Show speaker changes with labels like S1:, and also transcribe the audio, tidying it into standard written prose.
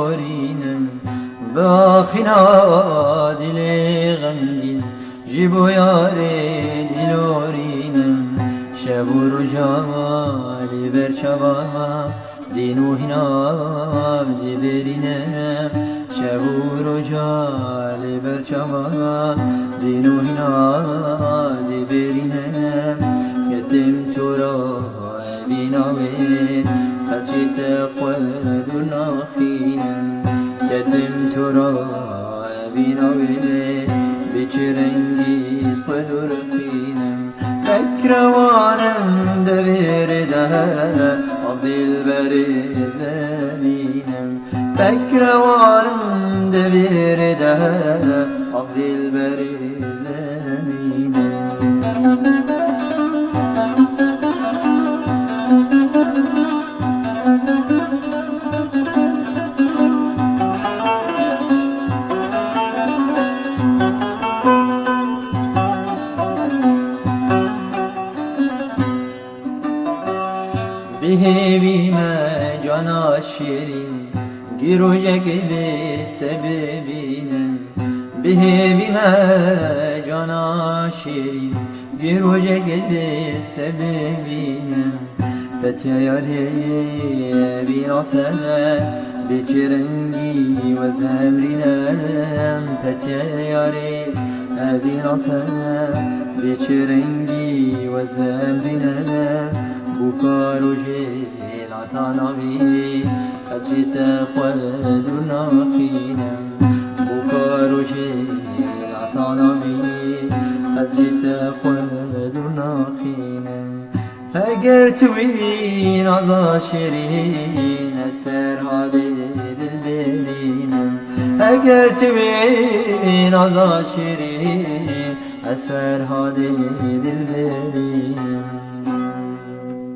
S1: دلورینم باخینا دلی غمگین جیبو یاری دلورینم شب و روزی برچوا دینو هینام دی برینم شب و روزی برچوا دینو هینام دی برینم کتم تو را بیناوین هرچی تخود و ناخینم کتم تو را بیناوین بیچه رنگیز خود و رخینم بکروانم دویر ده آف دل بریز ببینم بکروانم دویر ده آف دل بریز ببینم بهیویم جانا شیرین گیروژک بیسته ببینم بهیویم جانا شیرین گیروژک بیسته ببینم پتیا یاری بیناتم بیچه رنگی و زمرینم پتیا یاری بیناتم بیچه رنگی و زمرینم بوكارو جيل عطاناوي قد جيت خود وناخينم بوكارو جيل عطاناوي قد جيت خود وناخينم اگر توين عزا شيرين اسفر هادي دلبرينم اگر توين عزا شيرين اسفر هادي دلبرينم